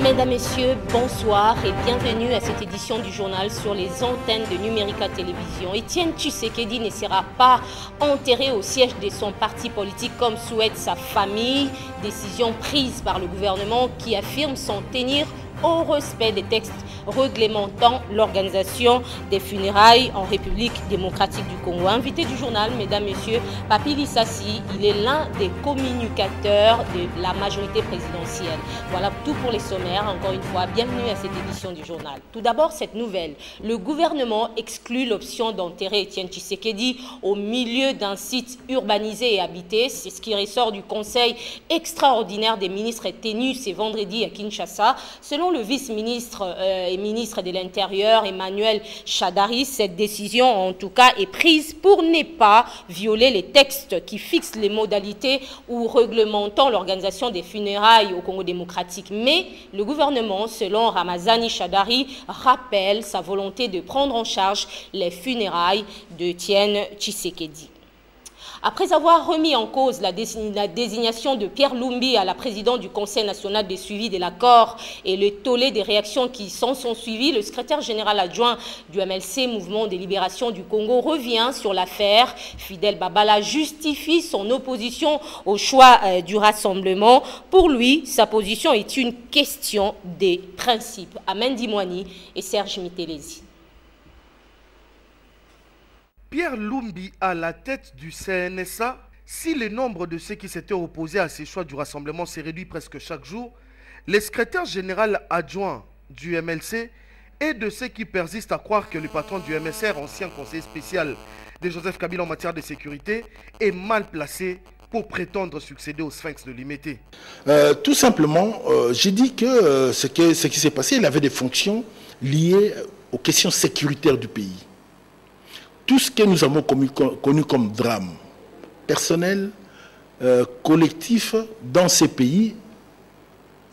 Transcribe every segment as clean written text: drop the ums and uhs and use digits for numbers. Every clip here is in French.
Mesdames, Messieurs, bonsoir et bienvenue à cette édition du journal sur les antennes de Numérica Télévision. Étienne Tshisekedi ne sera pas enterré au siège de son parti politique comme souhaite sa famille. Décision prise par le gouvernement qui affirme s'en tenir au respect des textes réglementant l'organisation des funérailles en République démocratique du Congo. Invité du journal, mesdames, messieurs, Papi Lissassi, il est l'un des communicateurs de la majorité présidentielle. Voilà tout pour les sommaires. Encore une fois, bienvenue à cette édition du journal. Tout d'abord, cette nouvelle. Le gouvernement exclut l'option d'enterrer Étienne Tshisekedi au milieu d'un site urbanisé et habité. C'est ce qui ressort du Conseil extraordinaire des ministres tenu ce vendredi à Kinshasa. Selon le vice-ministre et ministre de l'Intérieur, Emmanuel Shadari, cette décision, en tout cas, est prise pour ne pas violer les textes qui fixent les modalités ou réglementant l'organisation des funérailles au Congo démocratique. Mais le gouvernement, selon Ramazani Shadari, rappelle sa volonté de prendre en charge les funérailles d'Étienne Tshisekedi. Après avoir remis en cause la désignation de Pierre Lumbi à la présidente du Conseil national des suivis de l'accord et le tollé des réactions qui s'en sont suivies, le secrétaire général adjoint du MLC, Mouvement de libération du Congo, revient sur l'affaire. Fidel Babala justifie son opposition au choix du rassemblement. Pour lui, sa position est une question des principes. Amen Dimwani et Serge Mitelezi. Pierre Lumbi à la tête du CNSA, si le nombre de ceux qui s'étaient opposés à ces choix du rassemblement s'est réduit presque chaque jour, le secrétaire général adjoint du MLC et de ceux qui persistent à croire que le patron du MSR, ancien conseiller spécial de Joseph Kabila en matière de sécurité, est mal placé pour prétendre succéder au Sphinx de Limité. Tout simplement, j'ai dit que ce qui s'est passé, il avait des fonctions liées aux questions sécuritaires du pays. Tout ce que nous avons connu comme drame personnel, collectif dans ces pays,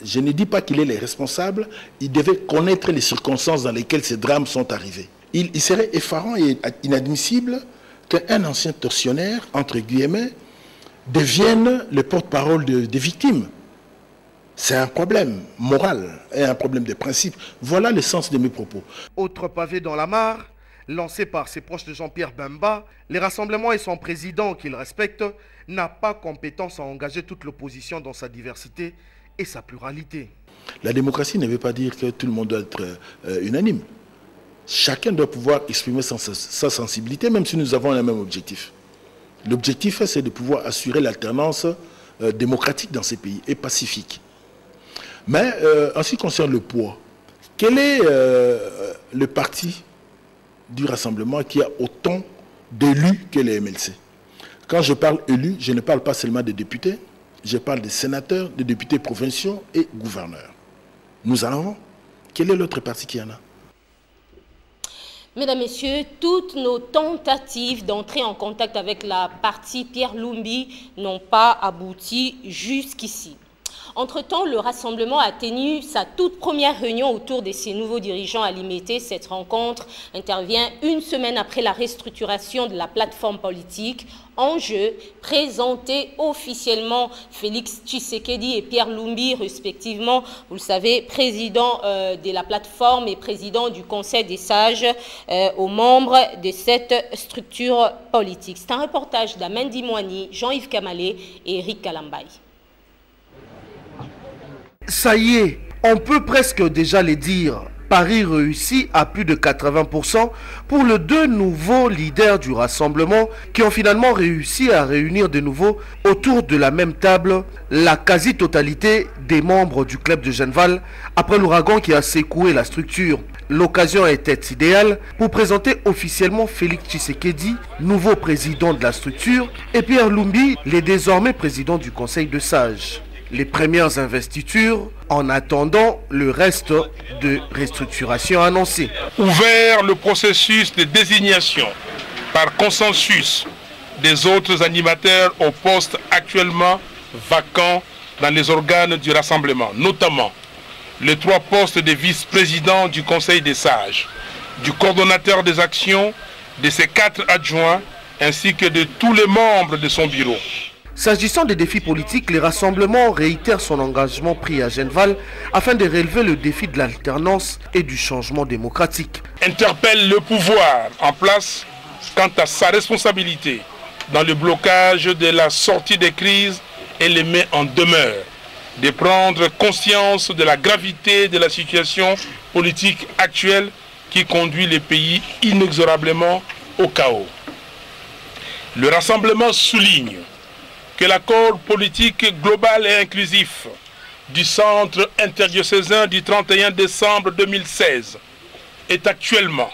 je ne dis pas qu'il est les responsables, il devait connaître les circonstances dans lesquelles ces drames sont arrivés. Il serait effarant et inadmissible qu'un ancien tortionnaire, entre guillemets, devienne le porte-parole des victimes. C'est un problème moral et un problème de principe. Voilà le sens de mes propos. Autre pavé dans la mare, lancé par ses proches de Jean-Pierre Bemba, les rassemblements et son président, qu'il respecte, n'a pas compétence à engager toute l'opposition dans sa diversité et sa pluralité. La démocratie ne veut pas dire que tout le monde doit être unanime. Chacun doit pouvoir exprimer sa sensibilité, même si nous avons le même objectif. L'objectif, c'est de pouvoir assurer l'alternance démocratique dans ces pays et pacifique. Mais en ce qui concerne le poids, quel est le parti du rassemblement qui a autant d'élus que les MLC? Quand je parle élus, je ne parle pas seulement des députés, je parle des sénateurs, des députés provinciaux et gouverneurs. Nous en avons. Quel est l'autre parti qui en a? Mesdames, Messieurs, toutes nos tentatives d'entrer en contact avec la partie Pierre Lumbi n'ont pas abouti jusqu'ici. Entre-temps, le rassemblement a tenu sa toute première réunion autour de ses nouveaux dirigeants à Limité. Cette rencontre intervient une semaine après la restructuration de la plateforme politique. En jeu, présenter officiellement Félix Tshisekedi et Pierre Lumbi, respectivement, vous le savez, président de la plateforme et président du Conseil des sages aux membres de cette structure politique. C'est un reportage d'Amen Dimwani, Jean-Yves Kamalé et Eric Kalambaye. Ça y est, on peut presque déjà le dire. Paris réussit à plus de 80% pour les deux nouveaux leaders du rassemblement qui ont finalement réussi à réunir de nouveau autour de la même table la quasi-totalité des membres du club de Genval après l'ouragan qui a secoué la structure. L'occasion était idéale pour présenter officiellement Félix Tshisekedi, nouveau président de la structure, et Pierre Lumbi, le désormais président du Conseil de sages. Les premières investitures en attendant le reste de restructuration annoncée. Ouvert le processus de désignation par consensus des autres animateurs aux postes actuellement vacants dans les organes du rassemblement, notamment les 3 postes de vice-président du Conseil des sages, du coordonnateur des actions, de ses 4 adjoints, ainsi que de tous les membres de son bureau. S'agissant des défis politiques, les rassemblements réitèrent son engagement pris à Genval afin de relever le défi de l'alternance et du changement démocratique. Interpelle le pouvoir en place quant à sa responsabilité dans le blocage de la sortie des crises et les met en demeure de prendre conscience de la gravité de la situation politique actuelle qui conduit le pays inexorablement au chaos. Le rassemblement souligne que l'accord politique global et inclusif du centre interdiocésain du 31 décembre 2016 est actuellement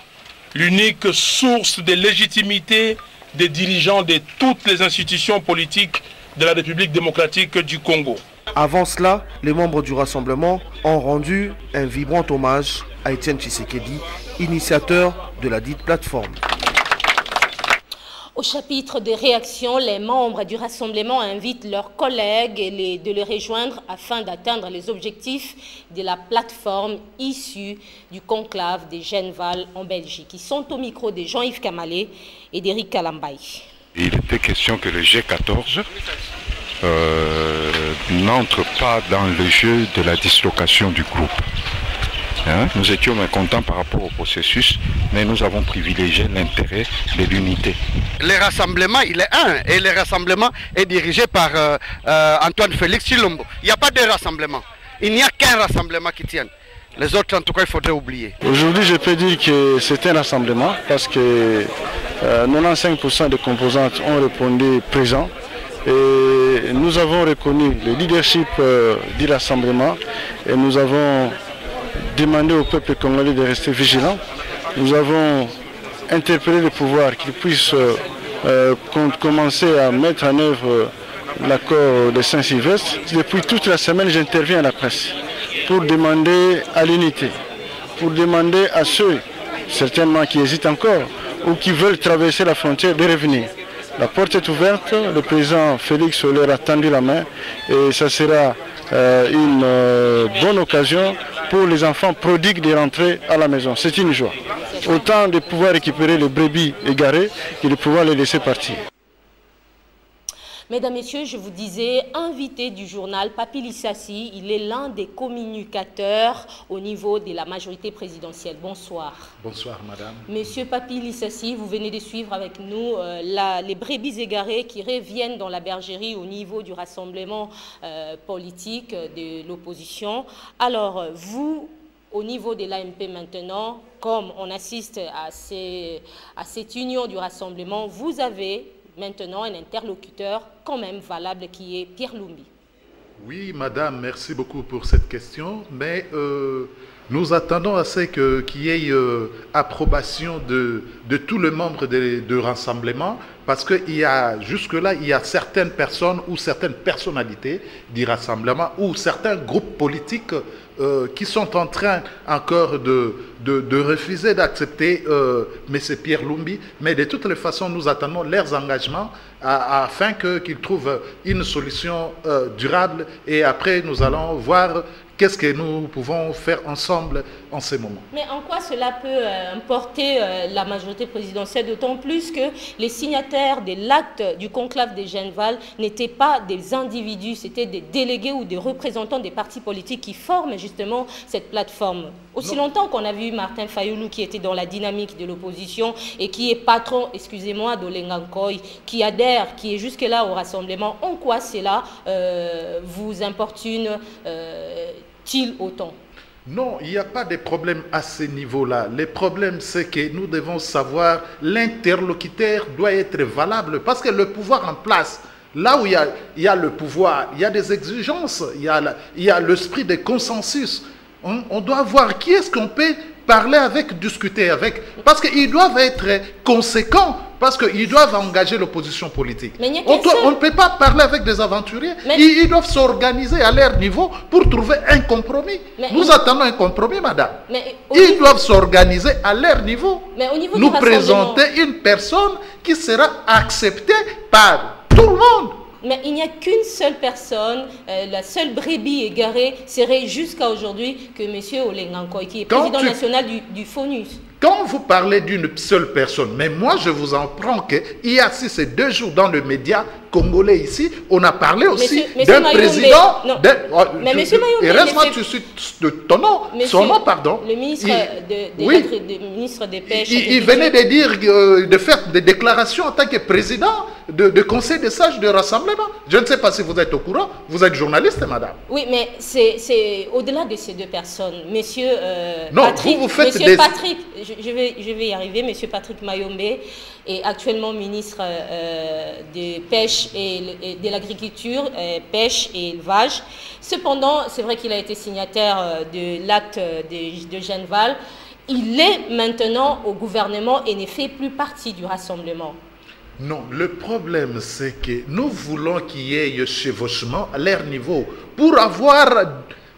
l'unique source de légitimité des dirigeants de toutes les institutions politiques de la République démocratique du Congo. Avant cela, les membres du rassemblement ont rendu un vibrant hommage à Étienne Tshisekedi, initiateur de la dite plateforme. Au chapitre des réactions, les membres du rassemblement invitent leurs collègues de les rejoindre afin d'atteindre les objectifs de la plateforme issue du conclave des Genval en Belgique. Ils sont au micro de Jean-Yves Kamalé et d'Éric Kalambay. Il était question que le G14 n'entre pas dans le jeu de la dislocation du groupe. Nous étions mécontents par rapport au processus, mais nous avons privilégié l'intérêt de l'unité. Le rassemblement, il est un, et le rassemblement est dirigé par Antoine Félix Chilombo. Il n'y a pas de rassemblement. Il n'y a qu'un rassemblement qui tienne. Les autres, en tout cas, il faudrait oublier. Aujourd'hui, je peux dire que c'est un rassemblement parce que 95% des composantes ont répondu présent. Et nous avons reconnu le leadership du rassemblement et nous avons demandé au peuple congolais de rester vigilant. Nous avons interpellé le pouvoir qu'il puisse commencer à mettre en œuvre l'accord de Saint-Sylvestre. Depuis toute la semaine, j'interviens à la presse pour demander à l'unité, pour demander à ceux, certainement qui hésitent encore, ou qui veulent traverser la frontière, de revenir. La porte est ouverte, le président Félix leur a tendu la main et ça sera une bonne occasion pour les enfants prodigues de rentrer à la maison. C'est une joie. Autant de pouvoir récupérer les brebis égarées que de pouvoir les laisser partir. Mesdames, Messieurs, je vous disais, invité du journal, Papi Lissassi, il est l'un des communicateurs au niveau de la majorité présidentielle. Bonsoir. Bonsoir, madame. Monsieur Papi Lissassi, vous venez de suivre avec nous les brebis égarées qui reviennent dans la bergerie au niveau du rassemblement politique de l'opposition. Alors, vous, au niveau de l'AMP maintenant, comme on assiste à cette union du rassemblement, vous avez maintenant un interlocuteur quand même valable qui est Pierre Lumbi. Oui, madame, merci beaucoup pour cette question, mais nous attendons à ce qu'il y ait approbation de tous les membres de rassemblement, parce que jusque-là, il y a certaines personnes ou certaines personnalités du rassemblement ou certains groupes politiques qui sont en train encore de refuser d'accepter M. Pierre Lumbi. Mais de toutes les façons, nous attendons leurs engagements afin qu'ils trouvent une solution durable. Et après, nous allons voir qu'est-ce que nous pouvons faire ensemble en ce moment. Mais en quoi cela peut importer la majorité présidentielle, d'autant plus que les signataires de l'acte du conclave des Genval n'étaient pas des individus, c'était des délégués ou des représentants des partis politiques qui forment justement cette plateforme. Aussi longtemps qu'on a vu Martin Fayoulou qui était dans la dynamique de l'opposition et qui est patron, excusez-moi, d'Olengankoy, qui adhère, qui est jusque-là au rassemblement, en quoi cela vous importune autant? Non, il n'y a pas de problème à ce niveau-là. Le problème, c'est que nous devons savoir l'interlocuteur doit être valable parce que le pouvoir en place, là où il y a le pouvoir, il y a des exigences, il y a l'esprit de consensus. On doit voir qui est-ce qu'on peut parler avec, discuter avec, parce qu'ils doivent être conséquents, parce qu'ils doivent engager l'opposition politique. On ne peut pas parler avec des aventuriers, ils doivent s'organiser à leur niveau pour trouver un compromis. Nous attendons un compromis, madame. Ils doivent s'organiser à leur niveau. Nous présenter une personne qui sera acceptée par tout le monde. Mais il n'y a qu'une seule personne, la seule brebis égarée serait jusqu'à aujourd'hui que M. Olengankoy, qui est président national du FONUS. Quand vous parlez d'une seule personne, mais moi je vous en prends qu'il y a ces 2 jours dans le média congolais ici, on a parlé aussi d'un président. Mais monsieur Mayombe, reste-moi tout de suite de ton nom, son nom, pardon. Le ministre, ministre des Pêches. Il venait de dire, de faire des déclarations en tant que président de conseil des sages de rassemblement. Je ne sais pas si vous êtes au courant, vous êtes journaliste, madame. Oui, mais c'est au-delà de ces 2 personnes. Monsieur non, Patrick, vous faites monsieur Patrick, je vais y arriver, monsieur Patrick Mayombe est actuellement ministre de Pêche et de l'Agriculture, Pêche et Élevage. Cependant, c'est vrai qu'il a été signataire de l'acte de Genval. Il est maintenant au gouvernement et ne fait plus partie du rassemblement. Non, le problème c'est que nous voulons qu'il y ait chevauchement à leur niveau pour avoir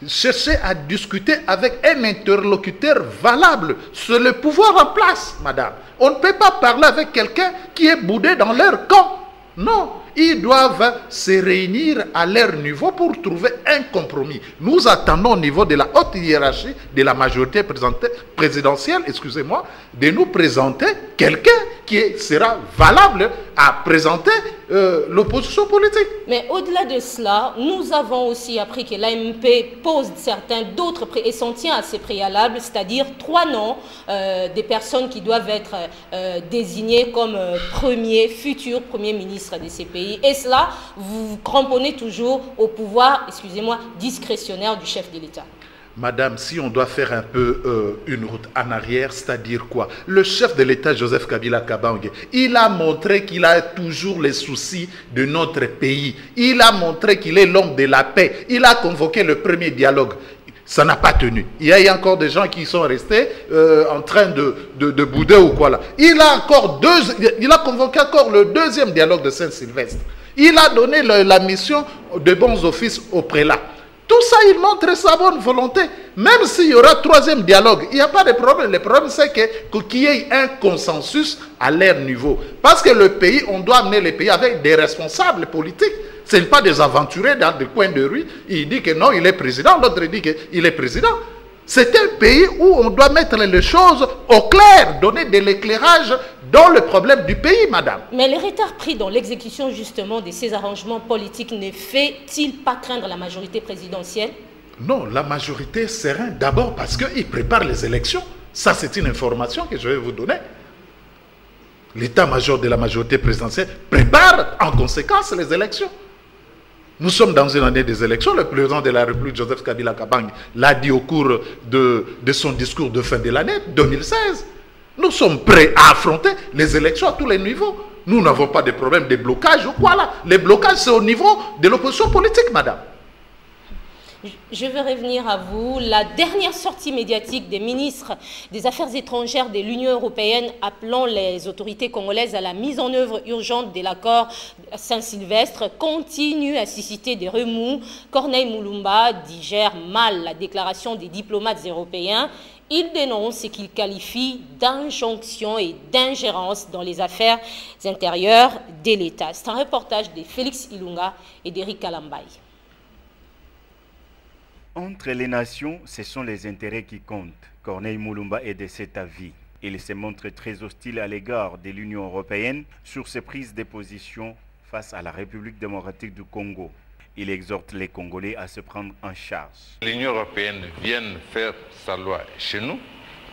cherché à discuter avec un interlocuteur valable. C'est le pouvoir en place, madame. On ne peut pas parler avec quelqu'un qui est boudé dans leur camp. Non, ils doivent se réunir à leur niveau pour trouver un compromis. Nous attendons au niveau de la haute hiérarchie de la majorité présidentielle, excusez-moi, de nous présenter quelqu'un qui sera valable à présenter l'opposition politique. Mais au-delà de cela, nous avons aussi appris que l'AMP pose certains d'autres et s'en tient à ces préalables, c'est-à-dire 3 noms des personnes qui doivent être désignées comme futur premier ministre de ces pays. Et cela, vous vous cramponnez toujours au pouvoir, excusez-moi, discrétionnaire du chef de l'État. Madame, si on doit faire un peu une route en arrière, c'est-à-dire quoi? Le chef de l'État, Joseph Kabila Kabange, il a montré qu'il a toujours les soucis de notre pays. Il a montré qu'il est l'homme de la paix. Il a convoqué le premier dialogue. Ça n'a pas tenu. Il y a encore des gens qui sont restés en train de bouder ou quoi là. Il a convoqué encore le 2e dialogue de Saint-Sylvestre. Il a donné la mission de bons offices au prélat. Tout ça, il montre sa bonne volonté. Même s'il y aura 3e dialogue, il n'y a pas de problème. Le problème, c'est qu'il y ait un consensus à leur niveau. Parce que le pays, on doit amener le pays avec des responsables politiques. Ce n'est pas des aventuriers dans des coins de rue. Il dit que non, il est président. L'autre dit qu'il est président. C'est un pays où on doit mettre les choses au clair, donner de l'éclairage dans le problème du pays, madame. Mais les retards pris dans l'exécution justement de ces arrangements politiques ne fait-il pas craindre la majorité présidentielle? Non, la majorité sereine d'abord parce qu'ils préparent les élections. Ça, c'est une information que je vais vous donner. L'état-major de la majorité présidentielle prépare en conséquence les élections. Nous sommes dans une année des élections. Le président de la République, Joseph Kabila Kabange, l'a dit au cours de son discours de fin de l'année 2016. Nous sommes prêts à affronter les élections à tous les niveaux. Nous n'avons pas de problème de blocage ou quoi là. Les blocages, c'est au niveau de l'opposition politique, madame. Je veux revenir à vous. La dernière sortie médiatique des ministres des Affaires étrangères de l'Union européenne appelant les autorités congolaises à la mise en œuvre urgente de l'accord Saint-Sylvestre continue à susciter des remous. Corneille Mulumba digère mal la déclaration des diplomates européens. Il dénonce ce qu'il qualifie d'injonction et d'ingérence dans les affaires intérieures de l'État. C'est un reportage de Félix Ilunga et d'Éric Kalambay. Entre les nations, ce sont les intérêts qui comptent. Corneille Mulumba est de cet avis. Il se montre très hostile à l'égard de l'Union européenne sur ses prises de position face à la République démocratique du Congo. Il exhorte les Congolais à se prendre en charge. L'Union européenne vienne faire sa loi chez nous,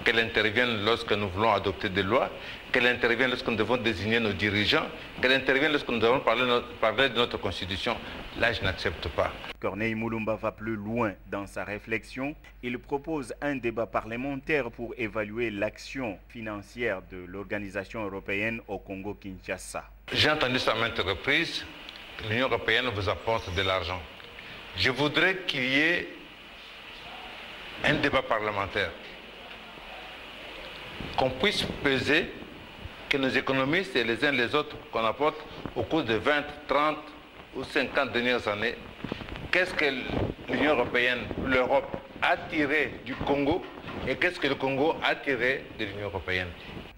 qu'elle intervienne lorsque nous voulons adopter des lois, qu'elle intervienne lorsque nous devons désigner nos dirigeants, qu'elle intervienne lorsque nous devons parler de notre constitution. Là, je n'accepte pas. Corneille Mulumba va plus loin dans sa réflexion. Il propose un débat parlementaire pour évaluer l'action financière de l'organisation européenne au Congo-Kinshasa. J'ai entendu ça à maintes reprises. L'Union européenne vous apporte de l'argent. Je voudrais qu'il y ait un débat parlementaire, qu'on puisse peser que nos économistes et les uns les autres qu'on apporte au cours de 20, 30 ou 50 dernières années, qu'est-ce que l'Union européenne, l'Europe a tiré du Congo et qu'est-ce que le Congo a tiré de l'Union européenne.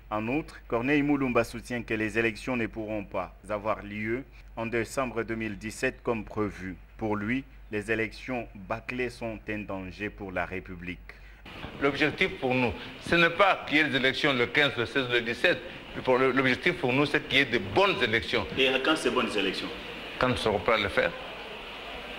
En outre, Corneille Mulumba soutient que les élections ne pourront pas avoir lieu en décembre 2017 comme prévu. Pour lui, les élections bâclées sont un danger pour la République. L'objectif pour nous, ce n'est pas qu'il y ait des élections le 15, le 16, le 17. L'objectif pour nous, c'est qu'il y ait de bonnes élections. Et quand ces bonnes élections? Quand nous serons prêts à le faire,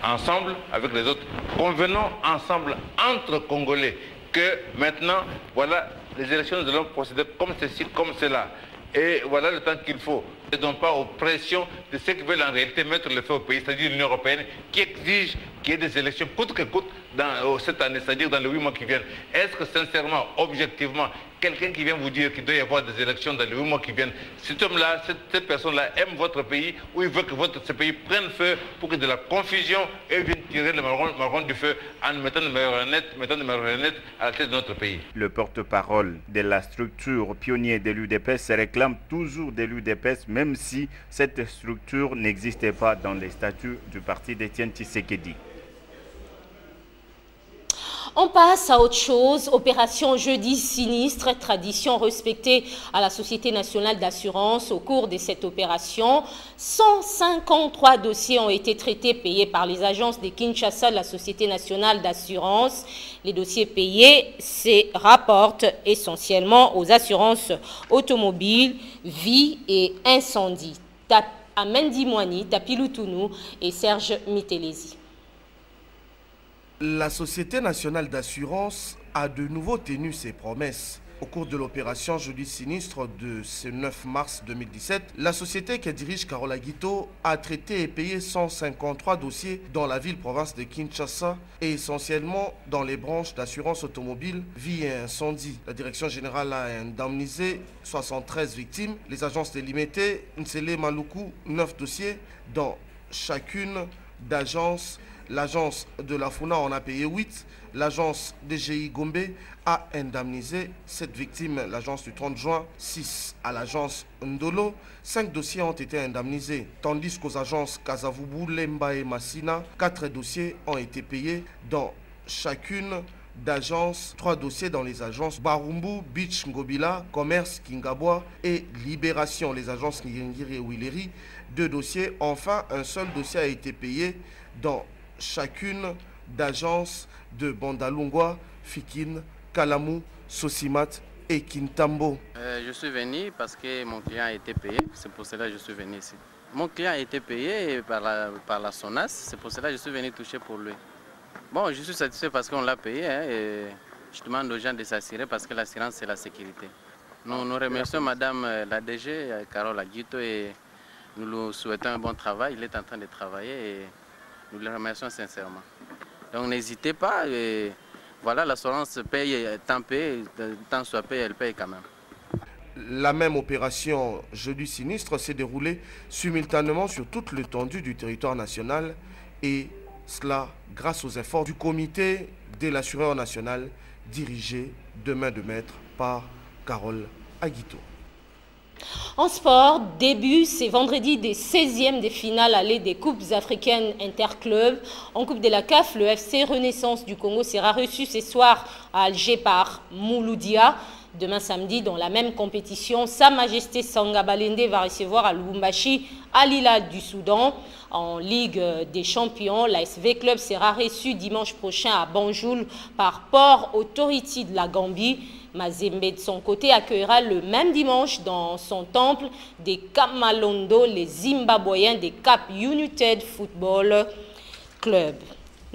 ensemble avec les autres, convenons ensemble entre Congolais que maintenant, voilà, les élections, nous allons procéder comme ceci, comme cela. Et voilà le temps qu'il faut. Ne donnons pas aux pressions de ceux qui veulent en réalité mettre le feu au pays, c'est-à-dire l'Union européenne, qui exige qu'il y ait des élections coûte que coûte dans cette année, c'est-à-dire dans les 8 mois qui viennent. Est-ce que sincèrement, objectivement, quelqu'un qui vient vous dire qu'il doit y avoir des élections dans les 8 mois qui viennent, cet homme-là, cette personne-là aime votre pays ou il veut que ce pays prenne feu pour que de la confusion et vienne tirer le marron du feu en mettant des marionnettes à la tête de notre pays? Le porte-parole de la structure pionnière de l'UDPS se réclame toujours de l'UDPS, même si cette structure n'existait pas dans les statuts du parti d'Étienne Tshisekedi. On passe à autre chose. Opération Jeudi sinistre, tradition respectée à la Société nationale d'assurance. Au cours de cette opération, 153 dossiers ont été traités, payés par les agences de Kinshasa de la Société nationale d'assurance. Les dossiers payés se rapportent essentiellement aux assurances automobiles, vie et incendie. Amendi Moani, Tapilou Tounou et Serge Mitelezi. La Société nationale d'assurance a de nouveau tenu ses promesses. Au cours de l'opération Jeudi sinistre de ce 9 mars 2017, la société que dirige Carole Aguito a traité et payé 153 dossiers dans la ville-province de Kinshasa et essentiellement dans les branches d'assurance automobile, vie et incendie. La direction générale a indemnisé 73 victimes. Les agences délimitées, Nsele Maluku, 9 dossiers dans chacune d'agences. L'agence de la FUNA en a payé 8. L'agence DGI Gombe a indemnisé 7 victimes. L'agence du 30 juin, 6 à l'agence Ndolo. 5 dossiers ont été indemnisés. Tandis qu'aux agences Kazavubu, Lemba et Massina, 4 dossiers ont été payés dans chacune d'agences. 3 dossiers dans les agences Barumbu, Beach Ngobila, Commerce Kingabwa et Libération, les agences Ngiri et Willeri. 2 dossiers. Enfin, un seul dossier a été payé dans chacune d'agences de Bandalungwa, Fikine, Kalamou, Sosimat et Kintambo. Je suis venu parce que mon client a été payé, c'est pour cela que je suis venu ici. Mon client a été payé par la SONAS, c'est pour cela que je suis venu toucher pour lui. Bon, je suis satisfait parce qu'on l'a payé et je demande aux gens de s'assurer parce que l'assurance c'est la sécurité. Nous remercions Madame la DG, Carole Aguito, et nous lui souhaitons un bon travail. Il est en train de travailler et nous le remercions sincèrement. Donc n'hésitez pas, et voilà, l'assurance paye, tant soit payé, elle paye quand même. La même opération Jeudi sinistre s'est déroulée simultanément sur toute l'étendue du territoire national, et cela grâce aux efforts du comité de l'assureur national dirigé de main de maître par Carole Aguito. En sport, début, c'est vendredi des 16e des finales allées des Coupes africaines interclubs. En Coupe de la CAF, le FC Renaissance du Congo sera reçu ce soir à Alger par Mouloudia. Demain samedi, dans la même compétition, Sa Majesté Sanga Balende va recevoir à Lubumbashi Al Hilal du Soudan. En Ligue des Champions, l'ASV Club sera reçu dimanche prochain à Banjul par Port Authority de la Gambie. Mazembe, de son côté, accueillera le même dimanche dans son temple des Cap Malondo les Zimbabwéens des Cap United Football Club.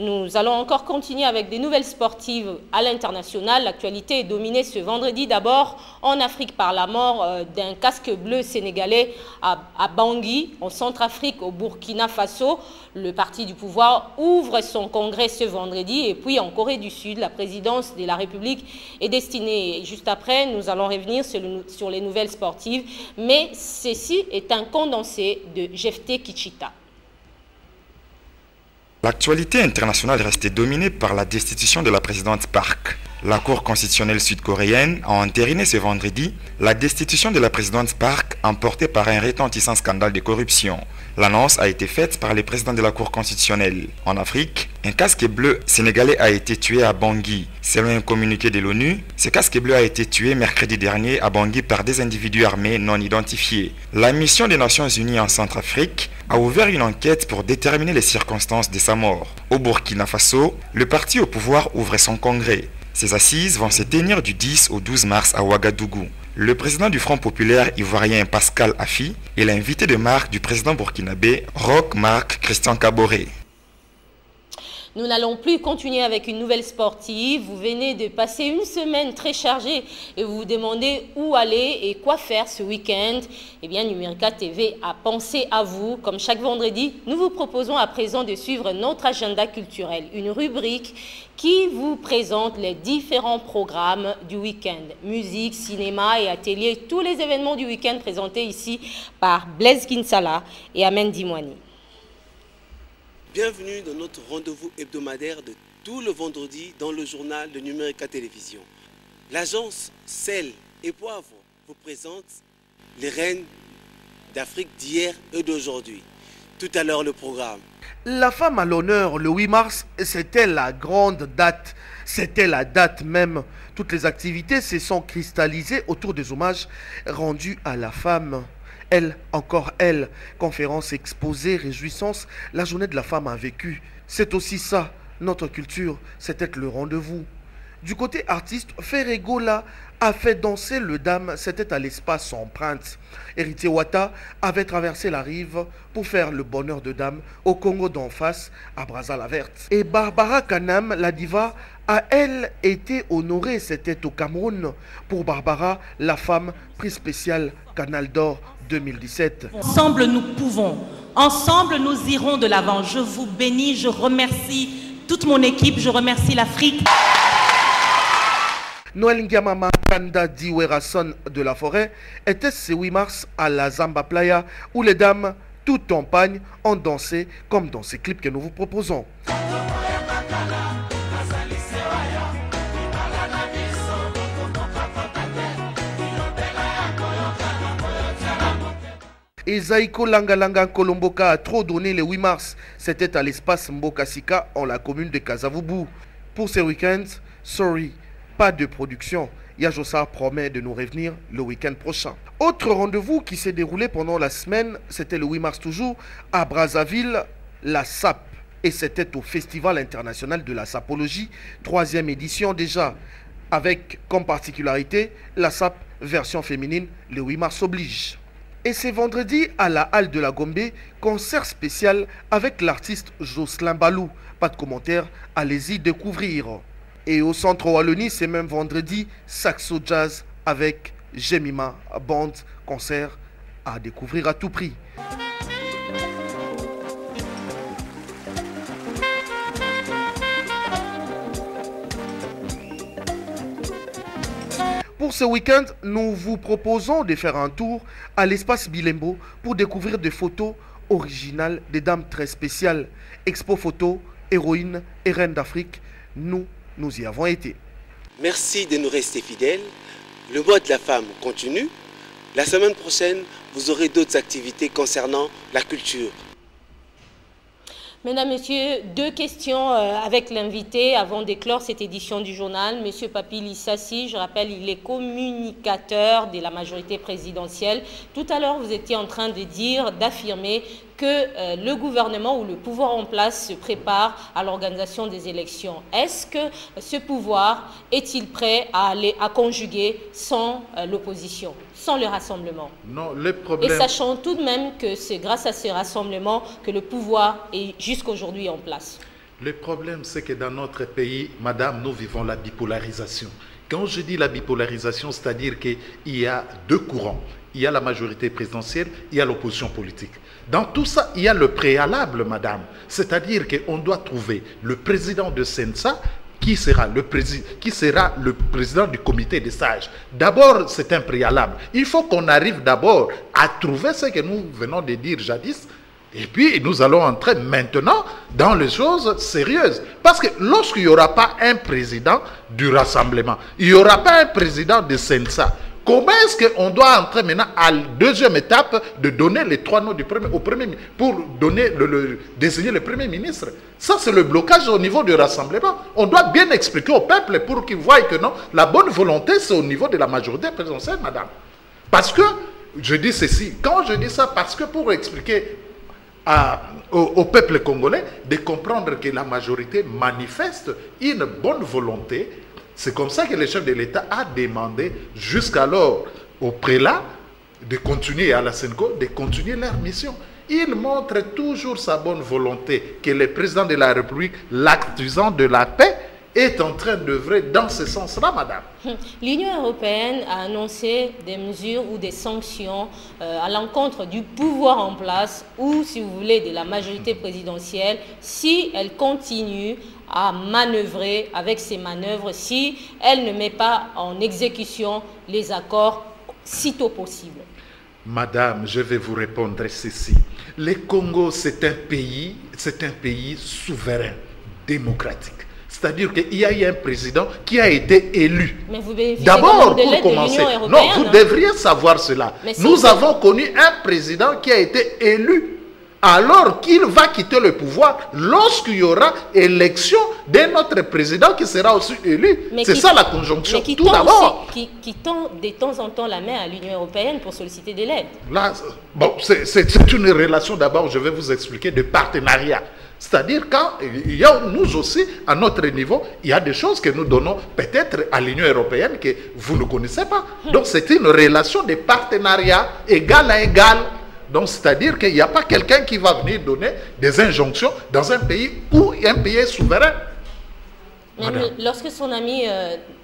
Nous allons encore continuer avec des nouvelles sportives à l'international. L'actualité est dominée ce vendredi d'abord en Afrique par la mort d'un casque bleu sénégalais à Bangui, en Centrafrique, au Burkina Faso. Le parti du pouvoir ouvre son congrès ce vendredi. Et puis en Corée du Sud, la présidence de la République est destinée. Juste après, nous allons revenir sur les nouvelles sportives. Mais ceci est un condensé de Jefté Kichita. L'actualité internationale restait dominée par la destitution de la présidente Park. La Cour constitutionnelle sud-coréenne a entériné ce vendredi la destitution de la présidente Park emportée par un retentissant scandale de corruption. L'annonce a été faite par le président de la Cour constitutionnelle. En Afrique, un casque bleu sénégalais a été tué à Bangui. Selon un communiqué de l'ONU, ce casque bleu a été tué mercredi dernier à Bangui par des individus armés non identifiés. La mission des Nations Unies en Centrafrique a ouvert une enquête pour déterminer les circonstances de sa mort. Au Burkina Faso, le parti au pouvoir ouvre son congrès. Ces assises vont se tenir du 10 au 12 mars à Ouagadougou. Le président du Front populaire ivoirien Pascal Affi est l'invité de marque du président burkinabé Roch Marc Christian Kaboré. Nous n'allons plus continuer avec une nouvelle sportive. Vous venez de passer une semaine très chargée et vous vous demandez où aller et quoi faire ce week-end. Eh bien, Numérica TV a pensé à vous. Comme chaque vendredi, nous vous proposons à présent de suivre notre agenda culturel, une rubrique qui vous présente les différents programmes du week-end. Musique, cinéma et ateliers, tous les événements du week-end présentés ici par Blaise Kinsala et Amen Dimwani. Bienvenue dans notre rendez-vous hebdomadaire de tout le vendredi dans le journal de Numérica Télévision. L'agence Sel et Poivre vous présente les reines d'Afrique d'hier et d'aujourd'hui. Tout à l'heure le programme. La femme à l'honneur, le 8 mars, c'était la grande date. C'était la date même. Toutes les activités se sont cristallisées autour des hommages rendus à la femme. Elle, encore elle, conférence, exposé, réjouissance, la journée de la femme a vécu. C'est aussi ça, notre culture, c'était le rendez-vous. Du côté artiste, Ferregola a fait danser le dame, c'était à l'espace Empreinte. Héritier Wata avait traversé la rive pour faire le bonheur de dame au Congo d'en face, à Brazza-la-Verte. Et Barbara Kanam, la diva, a elle été honorée, c'était au Cameroun. Pour Barbara, la femme, prix spécial Canal d'Or 2017. Ensemble nous pouvons, ensemble nous irons de l'avant. Je vous bénis, je remercie toute mon équipe, je remercie l'Afrique. Noël Ngiamama Kanda Diwerason de la Forêt était ce 8 mars à la Zamba Playa où les dames, toutes en pagne, ont dansé comme dans ces clips que nous vous proposons. Et Zaiko Langalanga Kolomboka a trop donné le 8 mars. C'était à l'espace Mbokasika en la commune de Kasavubu. Pour ce week-end, sorry, pas de production. Yajosa promet de nous revenir le week-end prochain. Autre rendez-vous qui s'est déroulé pendant la semaine, c'était le 8 mars toujours, à Brazzaville, la SAP. Et c'était au Festival international de la sapologie, 3e édition déjà, avec comme particularité la SAP version féminine, le 8 mars oblige. Et c'est vendredi à la Halle de la Gombe, concert spécial avec l'artiste Jocelyn Balou. Pas de commentaire, allez-y découvrir. Et au centre Wallonie, c'est même vendredi, Saxo Jazz avec Jemima Band, concert à découvrir à tout prix. Pour ce week-end, nous vous proposons de faire un tour à l'espace Bilembo pour découvrir des photos originales des dames très spéciales. Expo photo, héroïnes et reines d'Afrique, nous y avons été. Merci de nous rester fidèles. Le mois de la femme continue. La semaine prochaine, vous aurez d'autres activités concernant la culture. Mesdames, Messieurs, deux questions avec l'invité avant d'éclore cette édition du journal. Monsieur Papi Lissassi, je rappelle, il est communicateur de la majorité présidentielle. Tout à l'heure, vous étiez en train de dire, d'affirmer que le gouvernement ou le pouvoir en place se prépare à l'organisation des élections. Est-ce que ce pouvoir est-il prêt à conjuguer sans l'opposition, sans le rassemblement? Non, le problème... Et sachant tout de même que c'est grâce à ce rassemblement que le pouvoir est jusqu'aujourd'hui en place. Le problème, c'est que dans notre pays, madame, nous vivons la bipolarisation. Quand je dis la bipolarisation, c'est-à-dire qu'il y a deux courants. Il y a la majorité présidentielle, il y a l'opposition politique. Dans tout ça, il y a le préalable, madame. C'est-à-dire qu'on doit trouver le président de Sensa qui sera le président du comité des sages. D'abord, c'est un préalable. Il faut qu'on arrive d'abord à trouver ce que nous venons de dire jadis. Et puis, nous allons entrer maintenant dans les choses sérieuses. Parce que lorsqu'il n'y aura pas un président du rassemblement, il n'y aura pas un président de Sensa, comment est-ce qu'on doit entrer maintenant à la deuxième étape de donner les trois noms au premier pour donner désigner le Premier ministre? Ça, c'est le blocage au niveau du rassemblement. On doit bien expliquer au peuple pour qu'il voie que non, la bonne volonté, c'est au niveau de la majorité présidentielle, madame. Parce que, je dis ceci, quand je dis ça, parce que pour expliquer au peuple congolais de comprendre que la majorité manifeste une bonne volonté, C'est comme ça que le chef de l'État a demandé jusqu'alors au prélat de continuer, à la Senco, de continuer leur mission. Il montre toujours sa bonne volonté que le président de la République, l'artisan de la paix, est en train d'œuvrer dans ce sens-là, madame. L'Union européenne a annoncé des mesures ou des sanctions à l'encontre du pouvoir en place ou, si vous voulez, de la majorité présidentielle si elle continue à manœuvrer avec ses manœuvres, si elle ne met pas en exécution les accords sitôt possible. Madame, je vais vous répondre ceci. Le Congo, c'est un pays souverain, démocratique. C'est-à-dire qu'il y a eu un président qui a été élu. Mais vous bénéficiez d'abord, de pour commencer. Non, vous devriez savoir cela. Nous avons connu un président qui a été élu alors qu'il va quitter le pouvoir lorsqu'il y aura élection de notre président qui sera aussi élu. C'est ça la conjonction. Tout d'abord. Qui tend de temps en temps la main à l'Union européenne pour solliciter de l'aide. Là, bon, c'est une relation d'abord, je vais vous expliquer, de partenariat. C'est-à-dire quand il y a nous aussi, à notre niveau, il y a des choses que nous donnons peut-être à l'Union européenne que vous ne connaissez pas. Donc c'est une relation de partenariat égal à égal. Donc c'est-à-dire qu'il n'y a pas quelqu'un qui va venir donner des injonctions dans un pays où un pays est souverain. Même lorsque son ami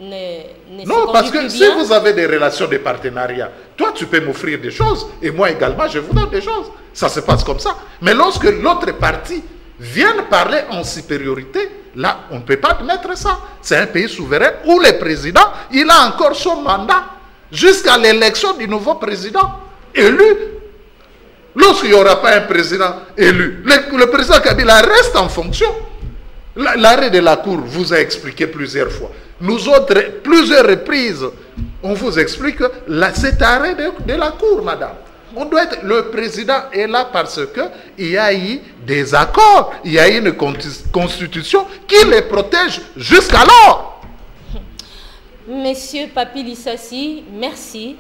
ne non, parce que si vous avez des relations de partenariat, toi tu peux m'offrir des choses et moi également je vous donne des choses. Ça se passe comme ça. Mais lorsque l'autre partie vient parler en supériorité, là on ne peut pas admettre ça. C'est un pays souverain où le président, il a encore son mandat jusqu'à l'élection du nouveau président élu. Lorsqu'il n'y aura pas un président élu, le président Kabila reste en fonction. L'arrêt de la Cour vous a expliqué plusieurs fois. Nous autres, plusieurs reprises, on vous explique cet arrêt de la Cour, madame. On doit être, le président est là parce qu'il y a eu des accords, il y a eu une constitution qui les protège jusqu'alors. Monsieur Papi Lissassi, merci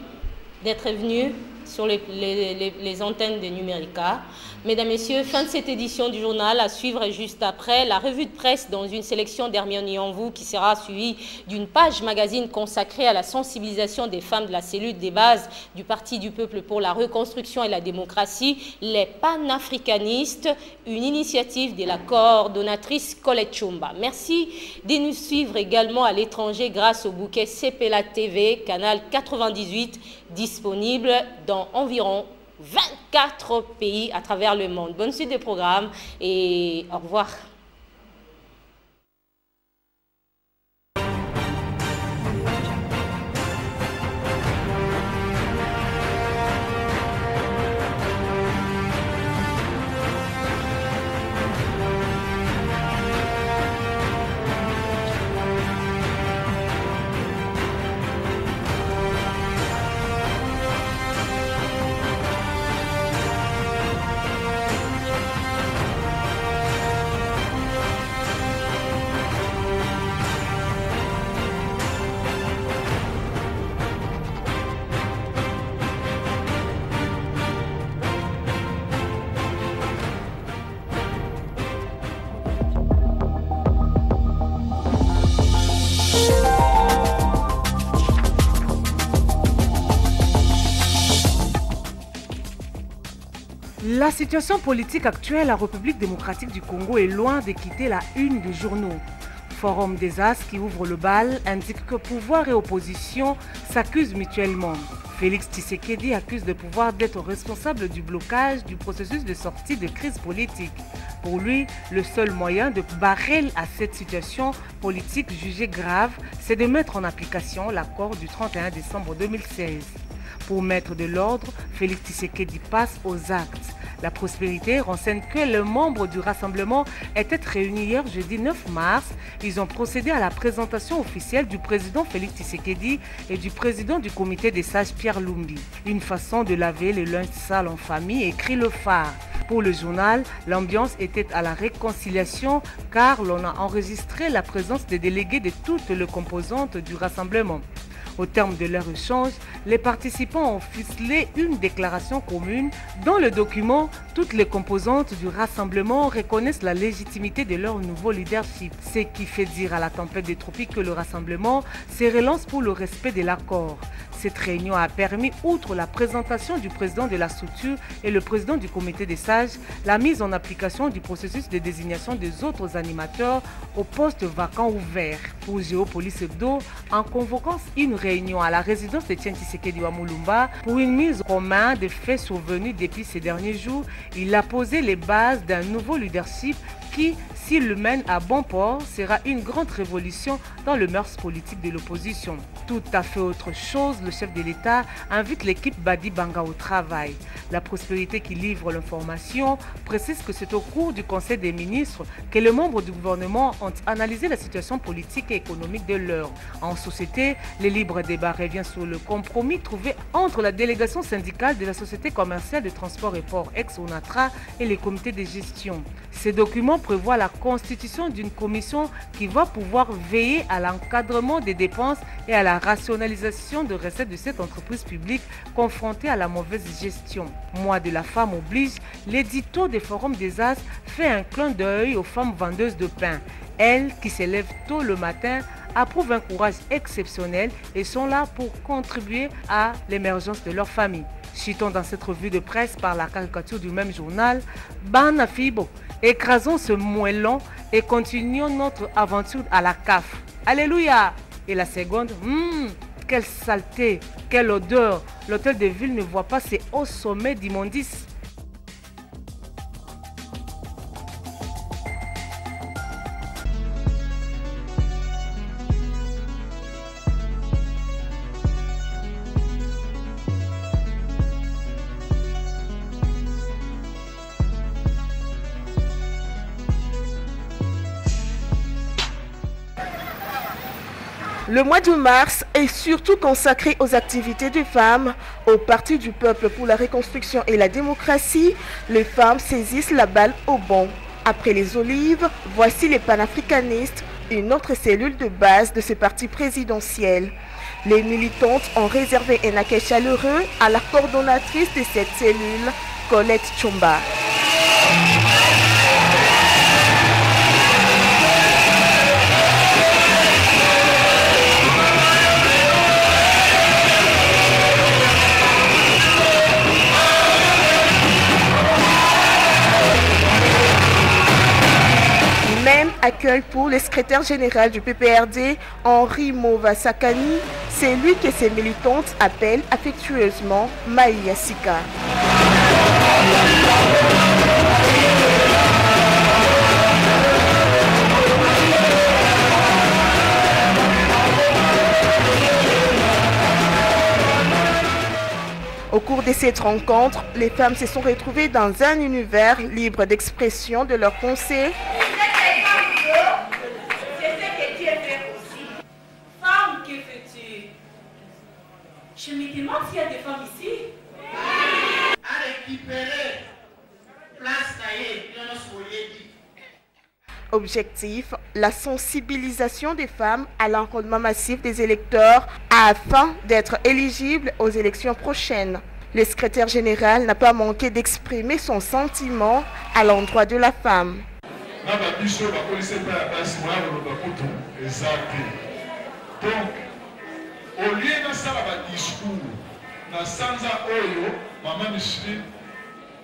d'être venu sur les antennes de Numérica. Mesdames, Messieurs, fin de cette édition du journal, à suivre juste après la revue de presse dans une sélection d'Hermione Yanvou qui sera suivie d'une page magazine consacrée à la sensibilisation des femmes de la cellule des bases du Parti du Peuple pour la reconstruction et la démocratie, les panafricanistes, une initiative de la coordonnatrice Colette Chumba. Merci de nous suivre également à l'étranger grâce au bouquet CPLA TV, canal 98, disponible dans environ 24 pays à travers le monde. Bonne suite des programmes et au revoir. La situation politique actuelle en République démocratique du Congo est loin de quitter la une des journaux. Forum des As qui ouvre le bal indique que pouvoir et opposition s'accusent mutuellement. Félix Tshisekedi accuse le pouvoir d'être responsable du blocage du processus de sortie de crise politique. Pour lui, le seul moyen de barrer à cette situation politique jugée grave, c'est de mettre en application l'accord du 31 décembre 2016. Pour mettre de l'ordre, Félix Tshisekedi passe aux actes. La Prospérité renseigne que les membres du rassemblement étaient réunis hier jeudi 9 mars. Ils ont procédé à la présentation officielle du président Félix Tshisekedi et du président du comité des sages Pierre Lumbi. Une façon de laver le linge sale en famille, écrit le phare. Pour le journal, l'ambiance était à la réconciliation car l'on a enregistré la présence des délégués de toutes les composantes du rassemblement. Au terme de leur échange, les participants ont ficelé une déclaration commune. Dans le document, toutes les composantes du rassemblement reconnaissent la légitimité de leur nouveau leadership, ce qui fait dire à la tempête des tropiques que le rassemblement se relance pour le respect de l'accord. Cette réunion a permis, outre la présentation du président de la structure et le président du comité des sages, la mise en application du processus de désignation des autres animateurs aux postes vacants ouverts. Pour Géopolis Hebdo, en convoquant une réunion à la résidence d'Etienne Tshisekedi à Mulumba pour une mise en commun des faits survenus depuis ces derniers jours, il a posé les bases d'un nouveau leadership qui, s'il le mène à bon port, sera une grande révolution dans le mœurs politique de l'opposition. Tout à fait autre chose, le chef de l'État invite l'équipe Badi Banga au travail. La prospérité qui livre l'information précise que c'est au cours du Conseil des ministres que les membres du gouvernement ont analysé la situation politique et économique de l'heure. En société, le libre débat revient sur le compromis trouvé entre la délégation syndicale de la Société commerciale de transport et port ex-ONATRA et les comités de gestion. Ces documents prévoient la constitution d'une commission qui va pouvoir veiller à l'encadrement des dépenses et à la rationalisation de recettes de cette entreprise publique confrontée à la mauvaise gestion. Mois de la femme oblige, l'édito des forums des As fait un clin d'œil aux femmes vendeuses de pain. Elles, qui se lèvent tôt le matin, approuvent un courage exceptionnel et sont là pour contribuer à l'émergence de leur famille. Citons dans cette revue de presse par la caricature du même journal, Bana Fibo, écrasons ce moellon et continuons notre aventure à la CAF. Alléluia! Et la seconde, quelle saleté, quelle odeur! L'hôtel de ville ne voit pas ses hauts sommets d'immondices. Le mois de mars est surtout consacré aux activités des femmes. Au Parti du peuple pour la reconstruction et la démocratie, les femmes saisissent la balle au bond. Après les olives, voici les panafricanistes, une autre cellule de base de ce parti présidentiel. Les militantes ont réservé un accueil chaleureux à la coordonnatrice de cette cellule, Colette Chomba. Même accueil pour le secrétaire général du PPRD, Henri Mova-Sakani, c'est lui que ses militantes appellent affectueusement Maïa Sika. Au cours de cette rencontre, les femmes se sont retrouvées dans un univers libre d'expression de leurs pensées. Je me demande s'il y a des femmes ici. À récupérer place taillée, Objectif, la sensibilisation des femmes à l'enrôlement massif des électeurs afin d'être éligibles aux élections prochaines. Le secrétaire général n'a pas manqué d'exprimer son sentiment à l'endroit de la femme. Au lieu de ça, le discours, dans le sens où maman Micheline,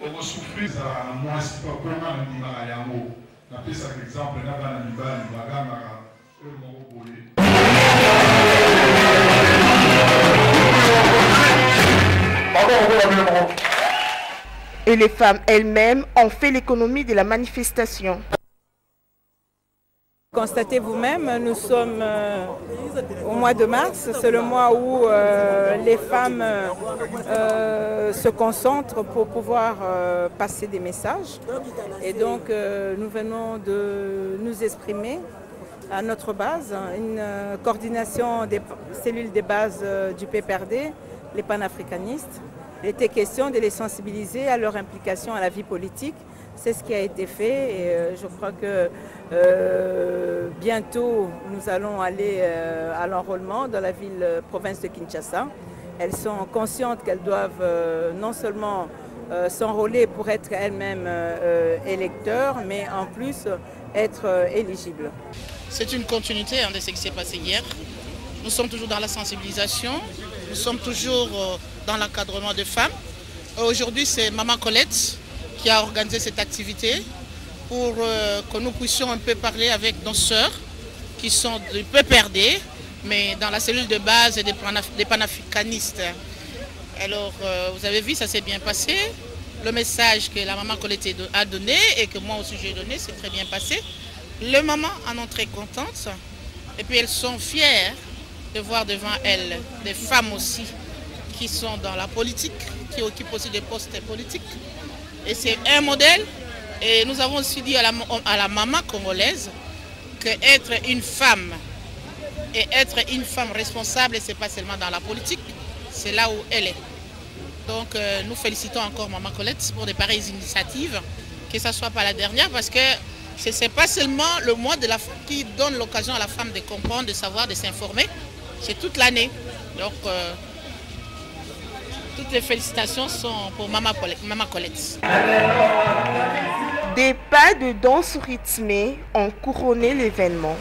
on va souffrir à moi, si pas pour moi, on dit à Yango. On appelle ça l'exemple, on a dans le Liban, on va gagner. Et les femmes elles-mêmes ont fait l'économie de la manifestation. Constatez vous-même, nous sommes au mois de mars, c'est le mois où les femmes se concentrent pour pouvoir passer des messages. Et donc nous venons de nous exprimer à notre base, une coordination des cellules de base du PPRD, les panafricanistes. Il était question de les sensibiliser à leur implication à la vie politique. C'est ce qui a été fait et je crois que bien bientôt, nous allons aller à l'enrôlement dans la province de Kinshasa. Elles sont conscientes qu'elles doivent non seulement s'enrôler pour être elles-mêmes électeurs, mais en plus être éligibles. C'est une continuité de ce qui s'est passé hier. Nous sommes toujours dans la sensibilisation, nous sommes toujours dans l'encadrement des femmes. Aujourd'hui, c'est Maman Colette qui a organisé cette activité pour que nous puissions un peu parler avec nos sœurs qui sont un peu perdues, mais dans la cellule de base des panafricanistes. Alors, vous avez vu, ça s'est bien passé. Le message que la Maman Colette a donné et que moi aussi j'ai donné, c'est très bien passé. Les mamans en ont très contentes et puis elles sont fières de voir devant elles des femmes aussi qui sont dans la politique, qui occupent aussi des postes politiques. Et c'est un modèle. Et nous avons aussi dit à la maman congolaise qu'être une femme et être une femme responsable, ce n'est pas seulement dans la politique, c'est là où elle est. Donc nous félicitons encore Maman Colette pour de pareilles initiatives, que ce ne soit pas la dernière, parce que ce n'est pas seulement le mois de la femme qui donne l'occasion à la femme de comprendre, de savoir, de s'informer, c'est toute l'année. Donc toutes les félicitations sont pour Maman Colette. Des pas de danse rythmés ont couronné l'événement.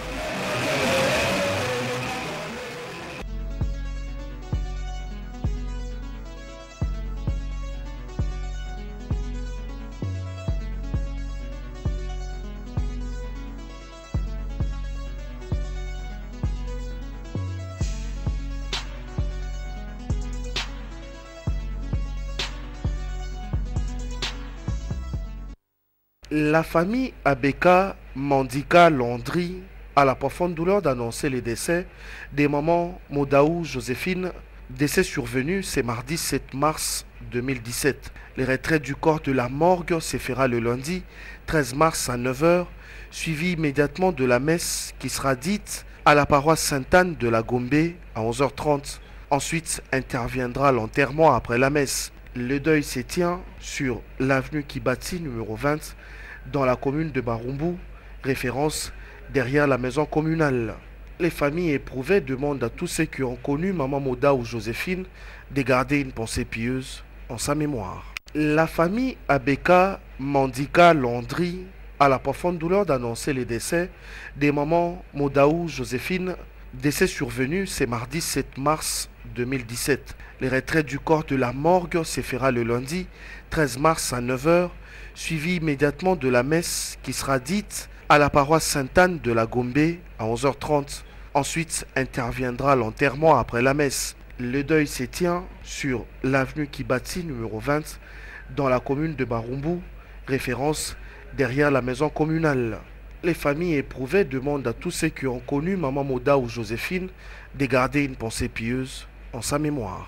La famille Abeka Mandika Landry a la profonde douleur d'annoncer les décès des mamans Modaou Joséphine, décès survenu ce mardi 7 mars 2017. Le retrait du corps de la morgue se fera le lundi 13 mars à 9 h, suivi immédiatement de la messe qui sera dite à la paroisse Sainte-Anne de la Gombe à 11h30. Ensuite interviendra l'enterrement après la messe. Le deuil se tient sur l'avenue Kibati numéro 20 dans la commune de Barumbu, référence derrière la maison communale. Les familles éprouvées demandent à tous ceux qui ont connu Maman Moda ou Joséphine de garder une pensée pieuse en sa mémoire. La famille Abeka Mandika Landry a la profonde douleur d'annoncer les décès des mamans Modaou Joséphine, décès survenu ce mardi 7 mars 2017. Le retrait du corps de la morgue se fera le lundi 13 mars à 9 h, suivi immédiatement de la messe qui sera dite à la paroisse Sainte-Anne de la Gombe à 11h30. Ensuite interviendra l'enterrement après la messe. Le deuil se tient sur l'avenue Kibati numéro 20 dans la commune de Barumbu, référence derrière la maison communale. Les familles éprouvées demandent à tous ceux qui ont connu Maman Moda ou Joséphine de garder une pensée pieuse en sa mémoire.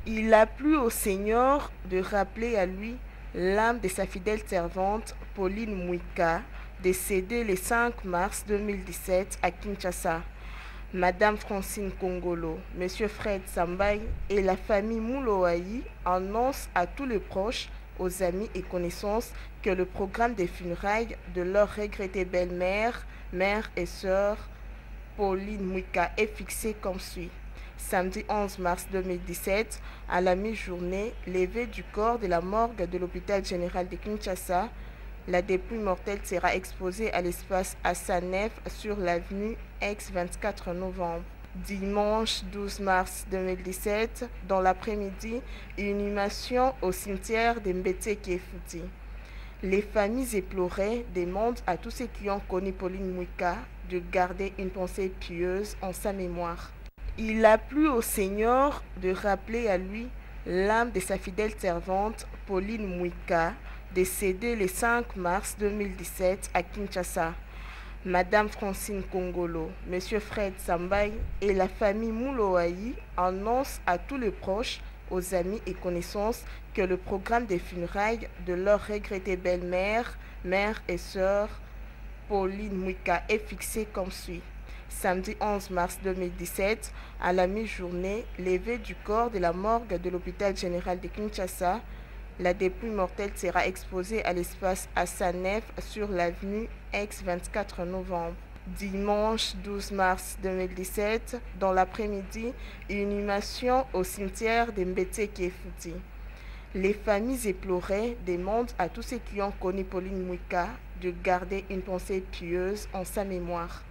Il a plu au Seigneur de rappeler à lui l'âme de sa fidèle servante Pauline Mouika, décédée le 5 mars 2017 à Kinshasa. Madame Francine Kongolo, Monsieur Fred Sambay et la famille Mouloaï annoncent à tous les proches, aux amis et connaissances que le programme des funérailles de leur regrettée belle-mère, mère et sœur Pauline Mouika est fixé comme suit. Samedi 11 mars 2017, à la mi-journée, levée du corps de la morgue de l'hôpital général de Kinshasa, la dépouille mortelle sera exposée à l'espace Hassanef sur l'avenue Aix-24 novembre. Dimanche 12 mars 2017, dans l'après-midi, une inhumation au cimetière de Mbete-Kiefuti. Les familles éplorées demandent à tous ceux qui ont connu Pauline Mouika de garder une pensée pieuse en sa mémoire. Il a plu au Seigneur de rappeler à lui l'âme de sa fidèle servante Pauline Mouika, décédée le 5 mars 2017 à Kinshasa. Madame Francine Kongolo, Monsieur Fred Sambay et la famille Mouloaï annoncent à tous les proches, aux amis et connaissances que le programme des funérailles de leur regrettée belle-mère, mère et sœur Pauline Mouika est fixé comme suit. Samedi 11 mars 2017, à la mi-journée, levée du corps de la morgue de l'hôpital général de Kinshasa, la dépouille mortelle sera exposée à l'espace Hassanef sur l'avenue Aix-24 novembre. Dimanche 12 mars 2017, dans l'après-midi, une inhumation au cimetière de Mbete-Kiefuti. Les familles éplorées demandent à tous ceux qui ont connu Pauline Mwika de garder une pensée pieuse en sa mémoire.